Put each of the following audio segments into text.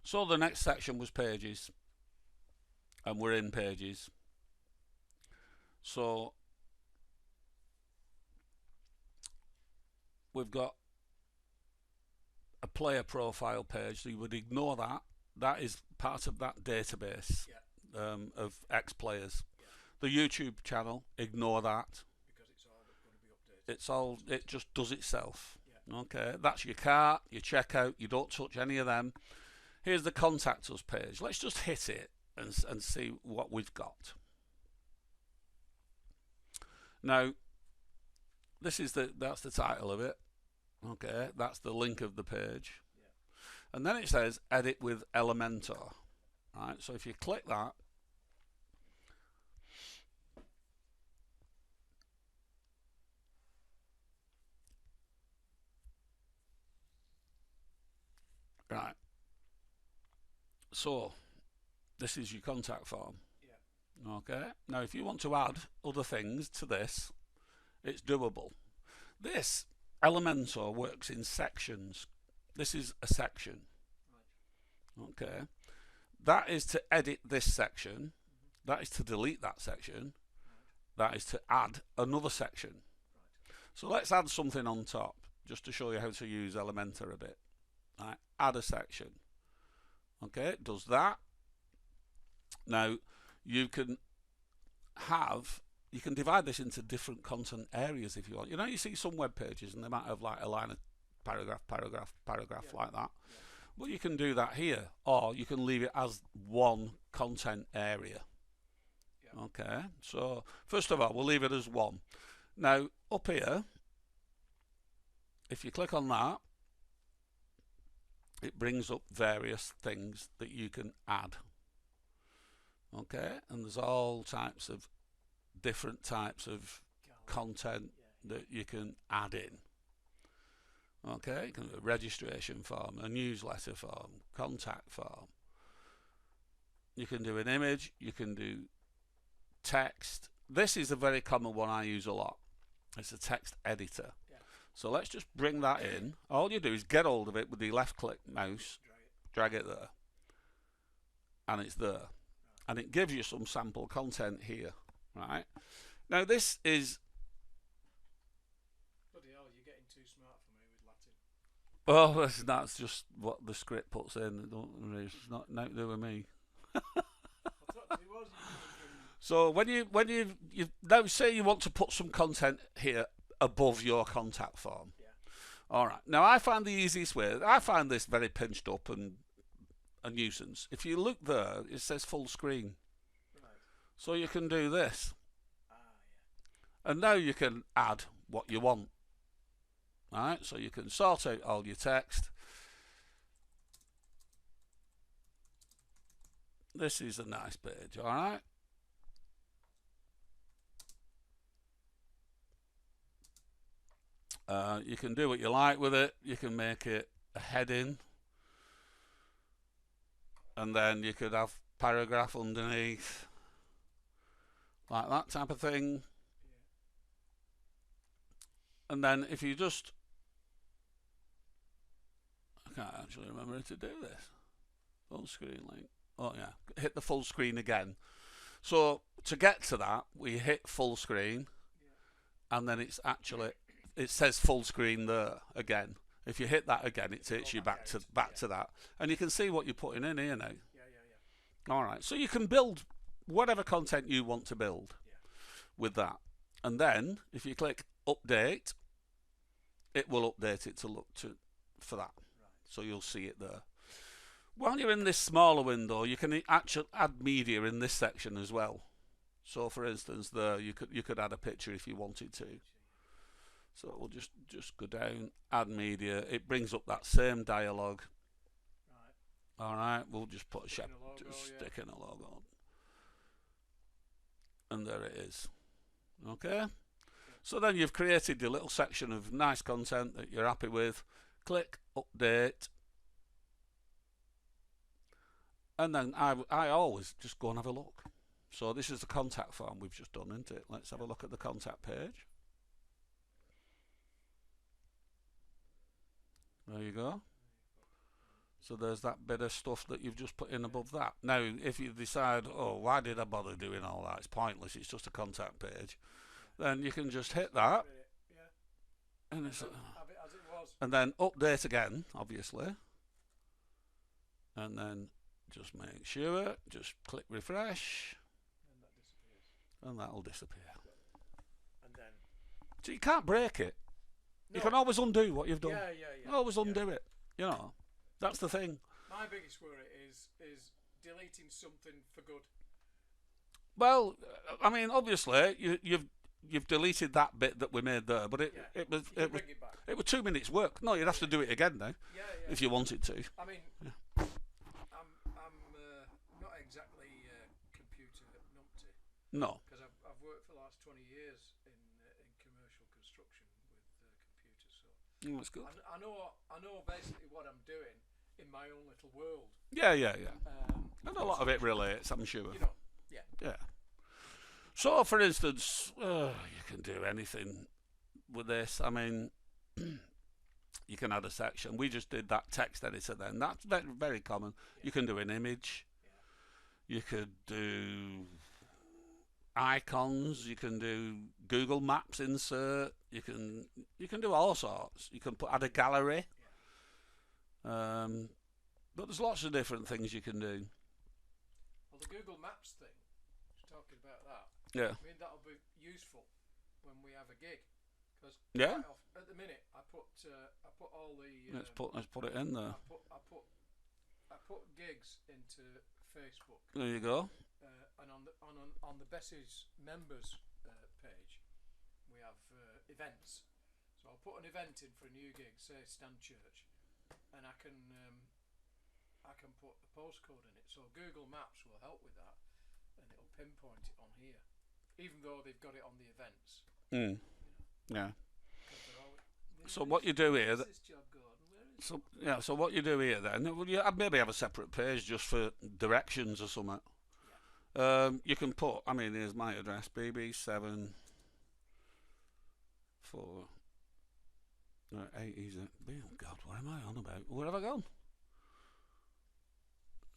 So the next section was pages, and we're in pages. So we've got a player profile page, so you would ignore that. That is part of that database of X players. The YouTube channel, ignore that. Because it's all going to be updated. It just does itself. Okay, that's your cart, your checkout. You don't touch any of them. Here's the contact us page. Let's just hit it and see what we've got. Now, that's the title of it. Okay, that's the link of the page. And then it says edit with Elementor. Right, so if you click that, right, so this is your contact form. Okay, now if you want to add other things to this, it's doable. This Elementor works in sections. This is a section. Okay, that is to edit this section. That is to delete that section. That is to add another section. So let's add something on top, just to show you how to use Elementor a bit. Right, add a section. Okay, it does that. Now you can divide this into different content areas if you want. You know, you see some web pages and they might have like a line of paragraph like that. Well, you can do that here, or you can leave it as one content area. Okay, so first of all, we'll leave it as one. Now up here, if you click on that, it brings up various things that you can add. Okay, and there's all types of different types of content that you can add in. Okay, you can do a registration form, a newsletter form, contact form. You can do an image, you can do text. This is a very common one I use a lot. It's a text editor. So let's just bring that in. All you do is get hold of it with the left click mouse, drag it there, and it's there. And it gives you some sample content here, right? Now this is... Bloody hell, you're getting too smart for me with Latin. Well, that's just what the script puts in. It's not nothing to do with me. So when you now say you want to put some content here above your contact form. All right. Now I find the easiest way. I find this very pinched up and a nuisance. If you look there, it says full screen. So you can do this. And now you can add what you want. Alright, so you can sort out all your text. This is a nice page, alright? You can do what you like with it. You can make it a heading. And then you could have paragraph underneath. Like that type of thing. And then if you just... I can't actually remember how to do this. Full screen link. Oh yeah, hit the full screen again. So to get to that, we hit full screen. And then it's actually... It says full screen there again. If you hit that again, it takes you back to that. And you can see what you're putting in here now. Alright, so you can build whatever content you want to build with that. And then, if you click update, it will update it to look for that. So you'll see it there. While you're in this smaller window, you can actually add media in this section as well. So for instance, there you could add a picture if you wanted to. So we'll just go down, add media. It brings up that same dialogue. Alright, we'll just put stick in a logo. And there it is. Okay? So then you've created your little section of nice content that you're happy with. Click update. And then I always just go and have a look. So this is the contact form we've just done, isn't it? Let's have a look at the contact page. There you go. So there's that bit of stuff that you've just put in above that. Now, if you decide, oh, why did I bother doing all that? It's pointless. It's just a contact page. Then you can just hit that, Yeah. and it's, Have it as it was. and then update again, obviously, and then just make sure, just click refresh, And that disappears. and that'll disappear. And then. So you can't break it. You No. can always undo what you've done. Yeah. Always undo it. You know, that's the thing. My biggest worry is deleting something for good. Well, I mean, obviously, you've deleted that bit that we made there, but it was You can bring it back. it was 2 minutes work. No, you'd have to do it again now Yeah. if you wanted to. I mean, I'm not exactly computer numpty No. because I've worked for the last 20 years in commercial construction with computers. So That's good. I know basically what I'm doing in my own little world. Yeah. And a lot of it relates, I'm sure. You know, Yeah. So, for instance, you can do anything with this. I mean, you can add a section. We just did that text editor then. That's very, very common. You can do an image. You could do icons. You can do Google Maps insert. You can do all sorts. You can add a gallery. But there's lots of different things you can do. Well, the Google Maps thing, just talking about that. Yeah. I mean, that'll be useful when we have a gig. Because Yeah. at the minute, I put all the. Let's put it in there. I put gigs into Facebook. There you go. And on the Bessie's members page, we have events. So I'll put an event in for a new gig, say Stand Church, and I can put a postcode in it. So Google Maps will help with that, and it'll pinpoint it on here, even though they've got it on the events. Yeah. 'Cause they're always, So what you do here? Where's this job, Gordon? Where is So yeah. So what you do here then? Well, I'd maybe have a separate page just for directions or something. You can put. I mean, here's my address: BB7 4 8 is it? Oh God, what am I on about? Where have I gone?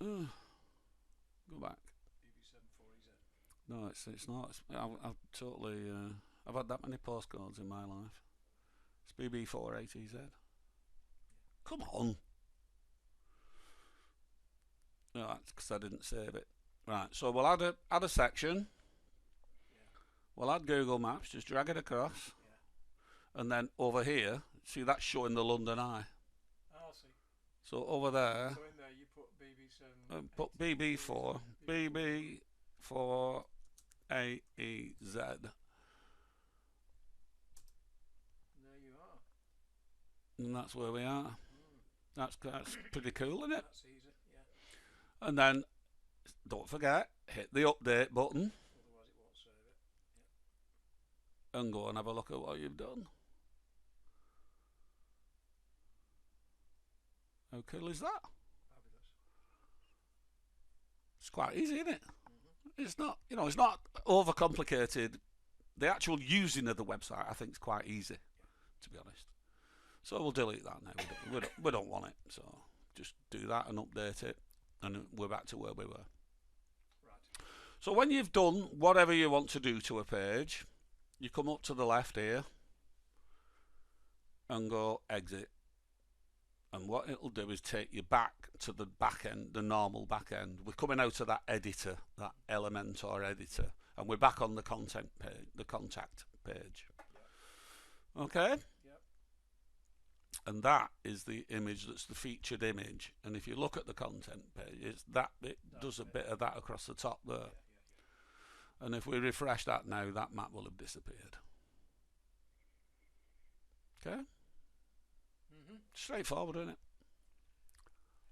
Go back. BB74EZ? No, it's not. I've totally. I've had that many postcodes in my life. It's BB48EZ. Come on. No, that's because I didn't save it. Right, so we'll add a section. We'll add Google Maps. Just drag it across, and then over here, see that's showing the London Eye. I'll see. So over there, So in there you put BB7. put BB4, BB4 AEZ. There you are. And that's where we are. That's pretty cool, isn't it? That's easy. Yeah. And then don't forget, hit the update button Otherwise it won't save it. and go and have a look at what you've done. How cool is that? Fabulous. It's quite easy, isn't it? It's not, it's not overcomplicated. The actual using of the website, I think, is quite easy, to be honest. So we'll delete that now. We don't want it. So just do that and update it, and we're back to where we were. Right. So when you've done whatever you want to do to a page, you come up to the left here and go exit. And what it'll do is take you back to the back end, the normal back end. We're coming out of that editor, that Elementor editor, and we're back on the content page, the contact page. Yeah. Okay? Yep. And that is the image that's the featured image. And if you look at the content page, it does a bit of that across the top there. Yeah. And if we refresh that now, that map will have disappeared. Okay? Straightforward, isn't it?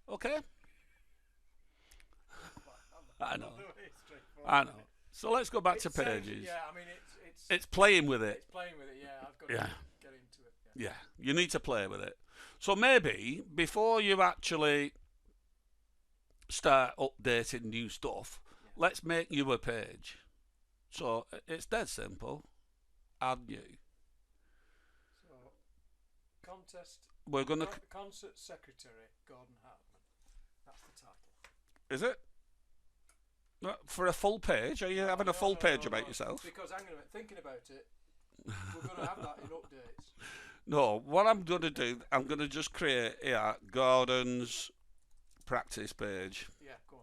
Okay? I know. I know. So let's go back to pages. Yeah, I mean It's playing with it. It's playing with it. Yeah, I've got Yeah. to get into it. Yeah, you need to play with it. So maybe before you actually start updating new stuff, let's make you a page. So it's dead simple. Add new. So contest. We're gonna Concert secretary Gordon Hartman. Is it? For a full page? Are you having a full page about yourself? Because hang on a minute, thinking about it, we're going to have that in updates. No, what I'm going to do, I'm going to just create Gordon's practice page. Yeah, go on,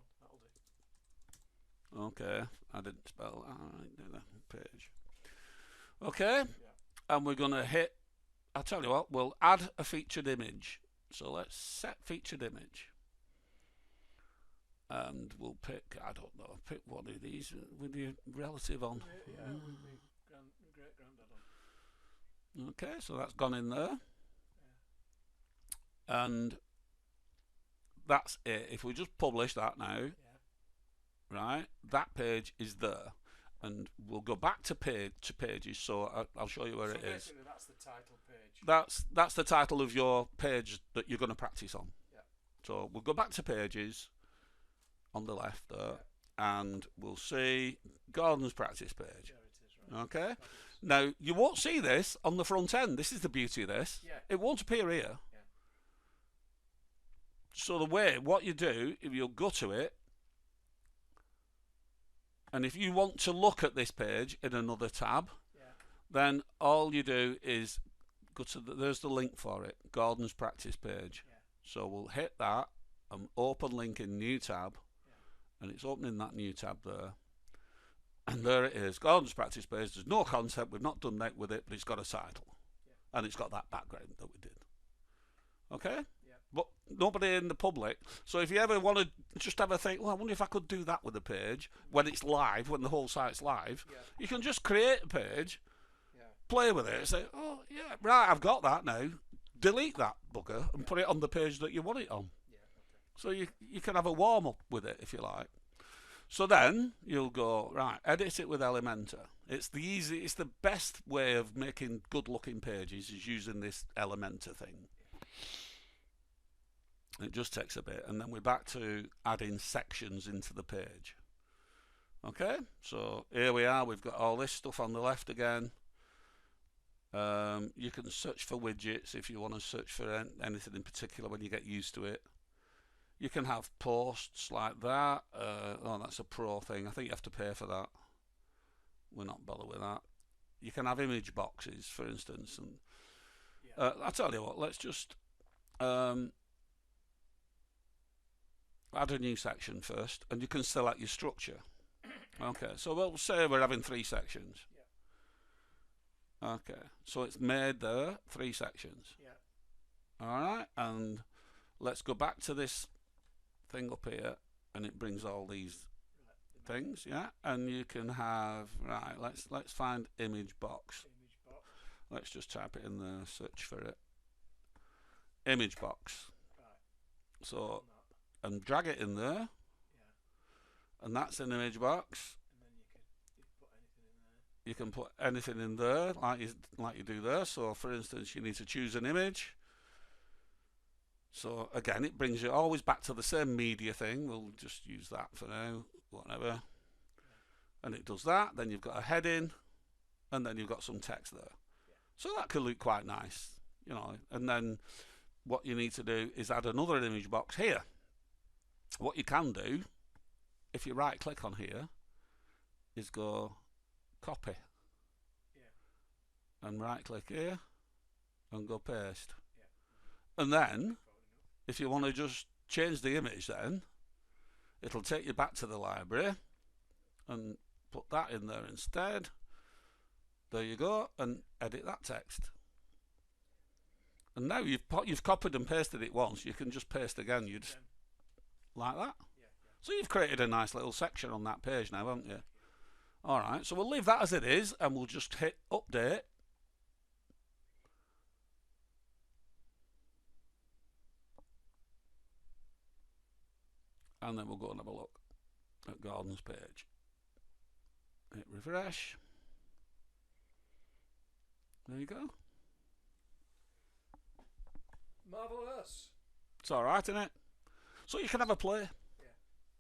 that'll do. Okay, I didn't spell that page. Okay, and we're going to hit, I'll tell you what, we'll add a featured image. So let's set featured image. And we'll pick, I don't know, pick one of these with your relative on. Yeah, with my great-granddad on. Okay, so that's gone in there. Yeah. And that's it. If we just publish that now, right, that page is there. And we'll go back to pages, so I'll show you where it is. Basically that's the title page. That's the title of your page that you're going to practice on. Yeah. So we'll go back to pages on the left there, and we'll see Gordon's practice page. There it is, right. Okay. Now you won't see this on the front end. This is the beauty of this. Yeah. It won't appear here. Yeah. So what you do, if you'll go to it, and if you want to look at this page in another tab, then all you do is go to there's the link for it, Gordon's practice page. Yeah. So we'll hit that and open link in new tab. And it's opening that new tab there, and there it is, Gordon's practice page. There's no concept, we've not done that with it, but it's got a title, and it's got that background that we did. Okay, but nobody in the public. So if you ever want to just have a think, well, I wonder if I could do that with a page when it's live, when the whole site's live, you can just create a page, play with it, and say, oh yeah, right, I've got that now. Delete that bugger and put it on the page that you want it on. So you can have a warm-up with it if you like. So then you'll go, right, edit it with Elementor. It's the best way of making good-looking pages is using this Elementor thing. It just takes a bit, and then we're back to adding sections into the page. Okay, so here we are. We've got all this stuff on the left again. You can search for widgets if you want to search for anything in particular when you get used to it. You can have posts like that. Oh, that's a pro thing. I think you have to pay for that. We're not bothered with that. You can have image boxes, for instance. And I'll tell you what, let's just add a new section first, and you can select your structure. Okay, so we'll say we're having 3 sections. Okay, so it's made there, 3 sections. Alright, and let's go back to this thing up here, and it brings all these things, and you can have, right, let's find image box. Let's just type it in there, search for it. Image box. So, and drag it in there, and that's an image box. You can put anything in there like you do there. So for instance, you need to choose an image. So again, it brings you always back to the same media thing. We'll just use that for now, whatever. And it does that. Then you've got a heading, and then you've got some text there. So that could look quite nice, you know. And then what you need to do is add another image box here. What you can do, if you right click on here, is go copy, and right click here and go paste. And then if you want to just change the image, then it'll take you back to the library and put that in there instead. There you go, and edit that text. And now you've copied and pasted it once, you can just paste again. You just like that. So you've created a nice little section on that page now, haven't you? Alright, so we'll leave that as it is, and we'll just hit update. And then we'll go and have a look at Gordon's page. Hit refresh. There you go. Marvellous. It's alright, isn't it? So you can have a play.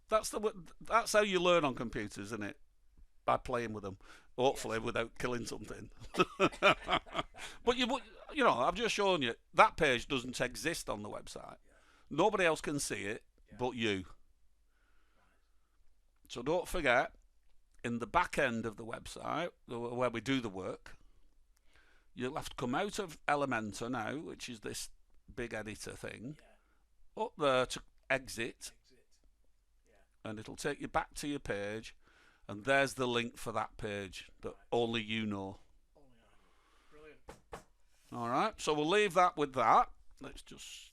That's how you learn on computers, isn't it? By playing with them, hopefully without killing something. But you know, I've just shown you that page doesn't exist on the website. Nobody else can see it but you. So don't forget, in the back end of the website, where we do the work, you'll have to come out of Elementor now, which is this big editor thing, Yeah. up there to exit, Exit. Yeah. and it'll take you back to your page, and there's the link for that page that Right. only you know. Only I know. Brilliant. All right, so we'll leave that with that. Let's just